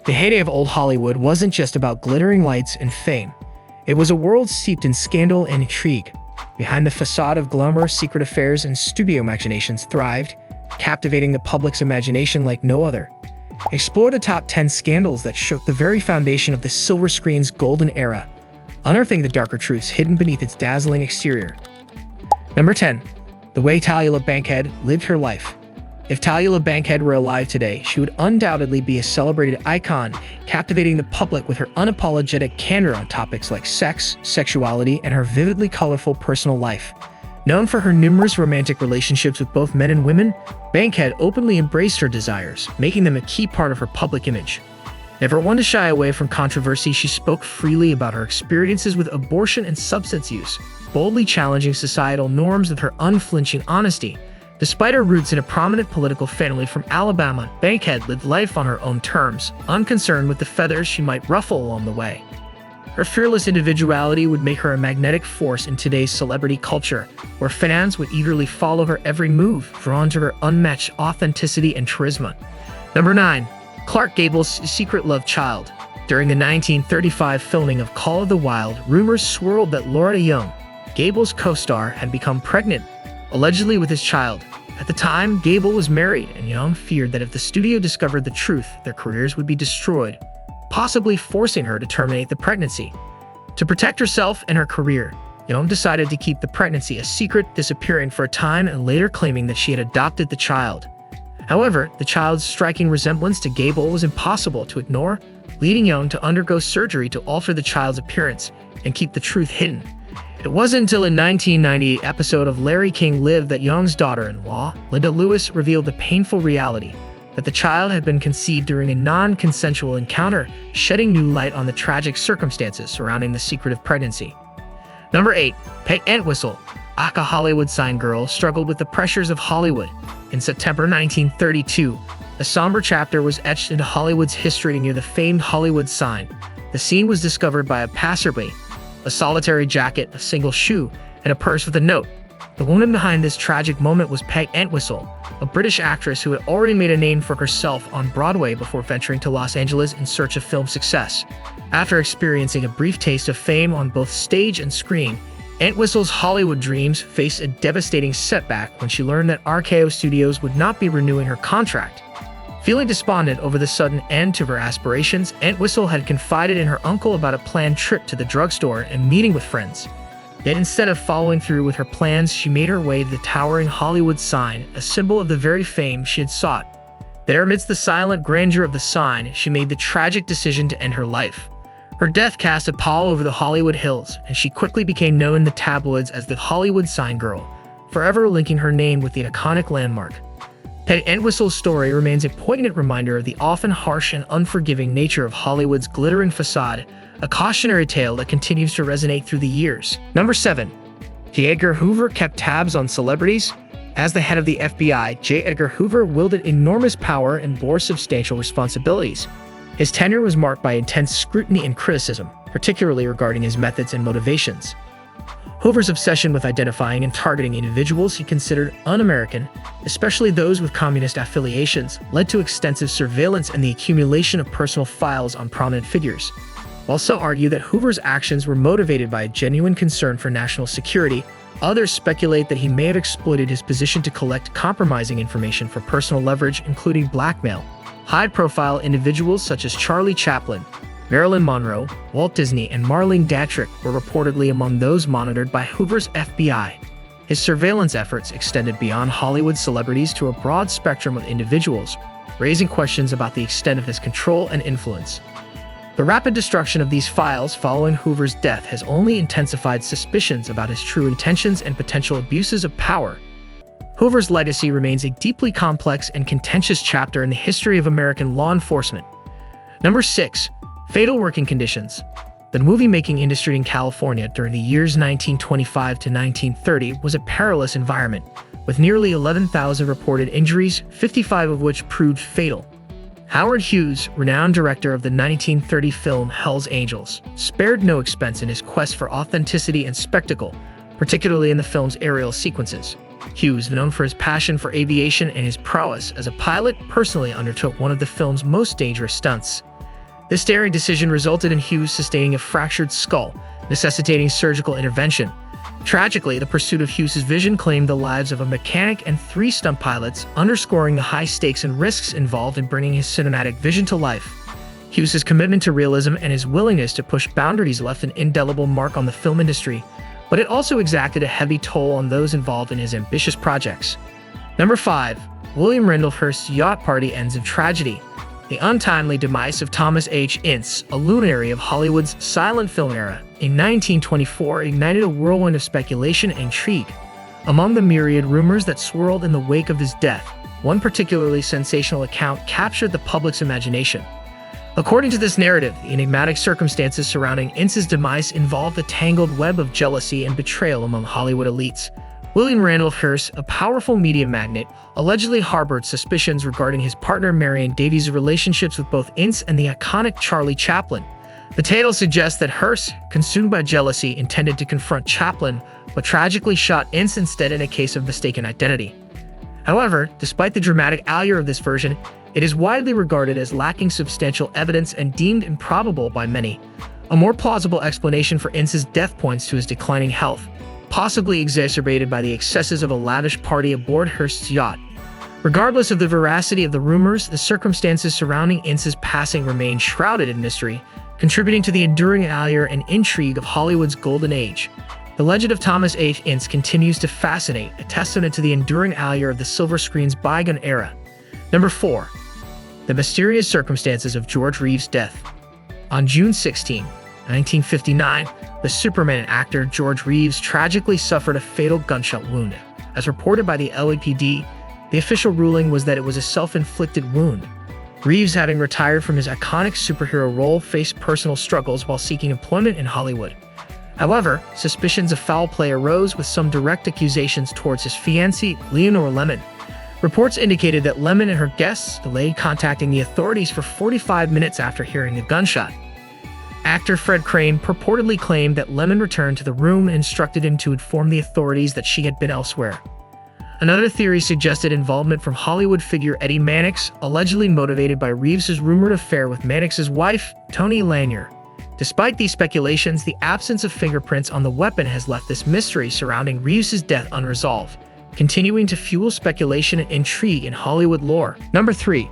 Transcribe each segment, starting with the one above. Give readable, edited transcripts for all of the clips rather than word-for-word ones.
The heyday of old Hollywood wasn't just about glittering lights and fame. It was a world steeped in scandal and intrigue. Behind the facade of glamour, secret affairs and studio machinations thrived, captivating the public's imagination like no other. Explore the top 10 scandals that shook the very foundation of the silver screen's golden era, unearthing the darker truths hidden beneath its dazzling exterior. Number 10. The way Tallulah Bankhead lived her life. If Tallulah Bankhead were alive today, she would undoubtedly be a celebrated icon, captivating the public with her unapologetic candor on topics like sex, sexuality, and her vividly colorful personal life. Known for her numerous romantic relationships with both men and women, Bankhead openly embraced her desires, making them a key part of her public image. Never one to shy away from controversy, she spoke freely about her experiences with abortion and substance use, boldly challenging societal norms with her unflinching honesty. Despite her roots in a prominent political family from Alabama, Bankhead lived life on her own terms, unconcerned with the feathers she might ruffle along the way. Her fearless individuality would make her a magnetic force in today's celebrity culture, where fans would eagerly follow her every move, drawn to her unmatched authenticity and charisma. Number 9. Clark Gable's secret love child. During the 1935 filming of Call of the Wild, rumors swirled that Loretta Young, Gable's co-star, had become pregnant, allegedly with his child. At the time, Gable was married, and Young feared that if the studio discovered the truth, their careers would be destroyed, possibly forcing her to terminate the pregnancy. To protect herself and her career, Young decided to keep the pregnancy a secret, disappearing for a time and later claiming that she had adopted the child. However, the child's striking resemblance to Gable was impossible to ignore, leading Young to undergo surgery to alter the child's appearance and keep the truth hidden. It wasn't until a 1998 episode of Larry King Live that Young's daughter-in-law, Linda Lewis, revealed the painful reality that the child had been conceived during a non-consensual encounter, shedding new light on the tragic circumstances surrounding the secretive pregnancy. Number 8. Peg Entwistle, aka Hollywood sign girl, struggled with the pressures of Hollywood. In September 1932, a somber chapter was etched into Hollywood's history near the famed Hollywood sign. The scene was discovered by a passerby, a solitary jacket, a single shoe, and a purse with a note. The woman behind this tragic moment was Peg Entwistle, a British actress who had already made a name for herself on Broadway before venturing to Los Angeles in search of film success. After experiencing a brief taste of fame on both stage and screen, Entwistle's Hollywood dreams faced a devastating setback when she learned that RKO Studios would not be renewing her contract. Feeling despondent over the sudden end to her aspirations, Entwistle had confided in her uncle about a planned trip to the drugstore and meeting with friends. Yet instead of following through with her plans, she made her way to the towering Hollywood sign, a symbol of the very fame she had sought. There, amidst the silent grandeur of the sign, she made the tragic decision to end her life. Her death cast a pall over the Hollywood Hills, and she quickly became known in the tabloids as the Hollywood Sign Girl, forever linking her name with the iconic landmark. Peg Entwistle's story remains a poignant reminder of the often harsh and unforgiving nature of Hollywood's glittering facade, a cautionary tale that continues to resonate through the years. Number 7. J. Edgar Hoover kept tabs on celebrities. As the head of the FBI, J. Edgar Hoover wielded enormous power and bore substantial responsibilities. His tenure was marked by intense scrutiny and criticism, particularly regarding his methods and motivations. Hoover's obsession with identifying and targeting individuals he considered un-American, especially those with communist affiliations, led to extensive surveillance and the accumulation of personal files on prominent figures. While some argue that Hoover's actions were motivated by a genuine concern for national security, others speculate that he may have exploited his position to collect compromising information for personal leverage, including blackmail. High-profile individuals such as Charlie Chaplin, Marilyn Monroe, Walt Disney, and Marlene Dietrich were reportedly among those monitored by Hoover's FBI. His surveillance efforts extended beyond Hollywood celebrities to a broad spectrum of individuals, raising questions about the extent of his control and influence. The rapid destruction of these files following Hoover's death has only intensified suspicions about his true intentions and potential abuses of power. Hoover's legacy remains a deeply complex and contentious chapter in the history of American law enforcement. Number 6. Fatal working conditions. The movie-making industry in California during the years 1925 to 1930 was a perilous environment, with nearly 11,000 reported injuries, 55 of which proved fatal. Howard Hughes, renowned director of the 1930 film Hell's Angels, spared no expense in his quest for authenticity and spectacle, particularly in the film's aerial sequences. Hughes, known for his passion for aviation and his prowess as a pilot, personally undertook one of the film's most dangerous stunts. This daring decision resulted in Hughes sustaining a fractured skull, necessitating surgical intervention. Tragically, the pursuit of Hughes's vision claimed the lives of a mechanic and 3 stunt pilots, underscoring the high stakes and risks involved in bringing his cinematic vision to life. Hughes's commitment to realism and his willingness to push boundaries left an indelible mark on the film industry, but it also exacted a heavy toll on those involved in his ambitious projects. Number 5. William Randolph Hearst's yacht party ends in tragedy. The untimely demise of Thomas H. Ince, a luminary of Hollywood's silent film era, in 1924 ignited a whirlwind of speculation and intrigue. Among the myriad rumors that swirled in the wake of his death, one particularly sensational account captured the public's imagination. According to this narrative, the enigmatic circumstances surrounding Ince's demise involved a tangled web of jealousy and betrayal among Hollywood elites. William Randolph Hearst, a powerful media magnate, allegedly harbored suspicions regarding his partner Marion Davies' relationships with both Ince and the iconic Charlie Chaplin. The tale suggests that Hearst, consumed by jealousy, intended to confront Chaplin, but tragically shot Ince instead in a case of mistaken identity. However, despite the dramatic allure of this version, it is widely regarded as lacking substantial evidence and deemed improbable by many. A more plausible explanation for Ince's death points to his declining health, possibly exacerbated by the excesses of a lavish party aboard Hearst's yacht. Regardless of the veracity of the rumors, the circumstances surrounding Ince's passing remain shrouded in mystery, contributing to the enduring allure and intrigue of Hollywood's golden age. The legend of Thomas H. Ince continues to fascinate, a testament to the enduring allure of the silver screen's bygone era. Number 4. The mysterious circumstances of George Reeves' death. On June 16, 1959, the Superman actor George Reeves tragically suffered a fatal gunshot wound. As reported by the LAPD, the official ruling was that it was a self-inflicted wound. Reeves, having retired from his iconic superhero role, faced personal struggles while seeking employment in Hollywood. However, suspicions of foul play arose, with some direct accusations towards his fiancée, Leonore Lemmon. Reports indicated that Lemmon and her guests delayed contacting the authorities for 45 minutes after hearing the gunshot. Actor Fred Crane purportedly claimed that Lemmon returned to the room and instructed him to inform the authorities that she had been elsewhere. Another theory suggested involvement from Hollywood figure Eddie Mannix, allegedly motivated by Reeves' rumored affair with Mannix's wife, Toni Lanier. Despite these speculations, the absence of fingerprints on the weapon has left this mystery surrounding Reeves' death unresolved, continuing to fuel speculation and intrigue in Hollywood lore. Number 3.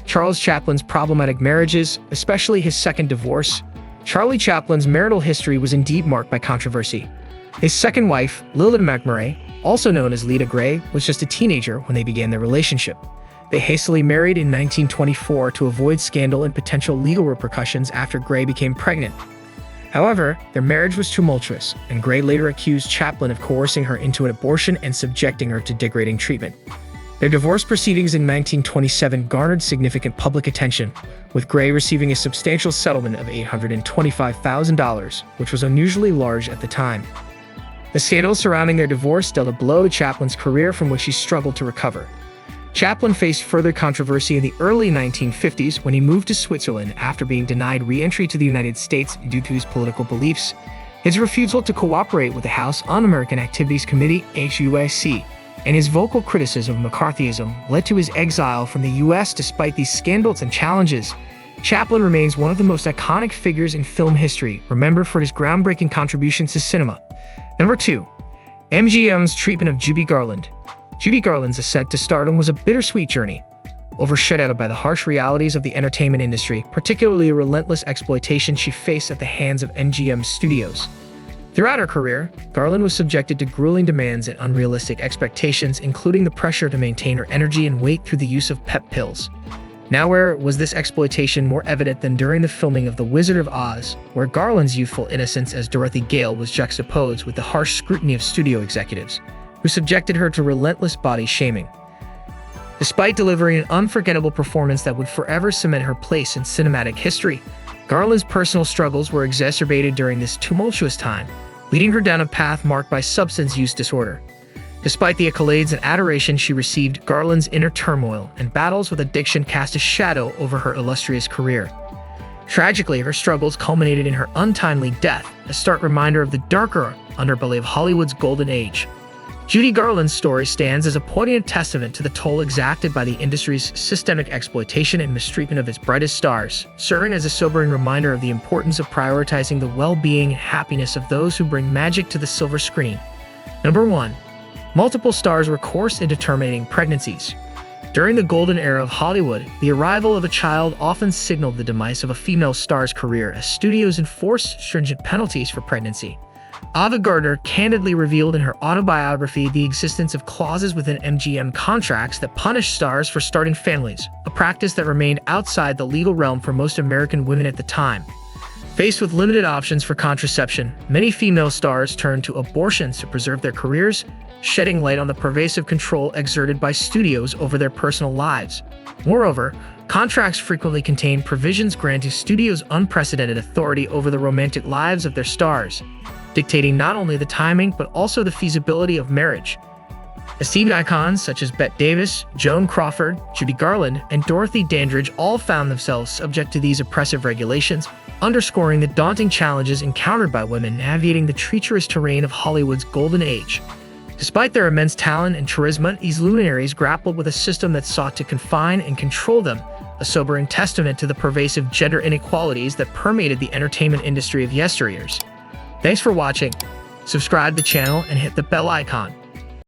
Charles Chaplin's problematic marriages, especially his second divorce. Charlie Chaplin's marital history was indeed marked by controversy. His second wife, Lillian McMurray, also known as Lita Gray, was just a teenager when they began their relationship. They hastily married in 1924 to avoid scandal and potential legal repercussions after Gray became pregnant. However, their marriage was tumultuous, and Gray later accused Chaplin of coercing her into an abortion and subjecting her to degrading treatment. Their divorce proceedings in 1927 garnered significant public attention, with Gray receiving a substantial settlement of $825,000, which was unusually large at the time. The scandal surrounding their divorce dealt a blow to Chaplin's career from which he struggled to recover. Chaplin faced further controversy in the early 1950s when he moved to Switzerland after being denied re-entry to the United States due to his political beliefs. His refusal to cooperate with the House Un-American Activities Committee (HUAC) and his vocal criticism of McCarthyism led to his exile from the U.S. Despite these scandals and challenges, Chaplin remains one of the most iconic figures in film history, remembered for his groundbreaking contributions to cinema. Number 2. MGM's treatment of Judy Garland. Judy Garland's ascent to stardom was a bittersweet journey, overshadowed by the harsh realities of the entertainment industry, particularly the relentless exploitation she faced at the hands of MGM Studios. Throughout her career, Garland was subjected to grueling demands and unrealistic expectations, including the pressure to maintain her energy and weight through the use of pep pills. Nowhere was this exploitation more evident than during the filming of The Wizard of Oz, where Garland's youthful innocence as Dorothy Gale was juxtaposed with the harsh scrutiny of studio executives, who subjected her to relentless body shaming. Despite delivering an unforgettable performance that would forever cement her place in cinematic history, Garland's personal struggles were exacerbated during this tumultuous time, leading her down a path marked by substance use disorder. Despite the accolades and adoration she received, Garland's inner turmoil and battles with addiction cast a shadow over her illustrious career. Tragically, her struggles culminated in her untimely death, a stark reminder of the darker underbelly of Hollywood's golden age. Judy Garland's story stands as a poignant testament to the toll exacted by the industry's systemic exploitation and mistreatment of its brightest stars, serving as a sobering reminder of the importance of prioritizing the well-being and happiness of those who bring magic to the silver screen. Number 1. Multiple stars were coerced into terminating pregnancies. During the golden era of Hollywood, the arrival of a child often signaled the demise of a female star's career as studios enforced stringent penalties for pregnancy. Ava Gardner candidly revealed in her autobiography the existence of clauses within MGM contracts that punished stars for starting families, a practice that remained outside the legal realm for most American women at the time. Faced with limited options for contraception, many female stars turned to abortions to preserve their careers, shedding light on the pervasive control exerted by studios over their personal lives. Moreover, contracts frequently contain provisions granting studios unprecedented authority over the romantic lives of their stars, dictating not only the timing but also the feasibility of marriage. Esteemed icons such as Bette Davis, Joan Crawford, Judy Garland, and Dorothy Dandridge all found themselves subject to these oppressive regulations, underscoring the daunting challenges encountered by women navigating the treacherous terrain of Hollywood's golden age. Despite their immense talent and charisma, these luminaries grappled with a system that sought to confine and control them, a sobering testament to the pervasive gender inequalities that permeated the entertainment industry of yesteryears. Thanks for watching. Subscribe to the channel and hit the bell icon.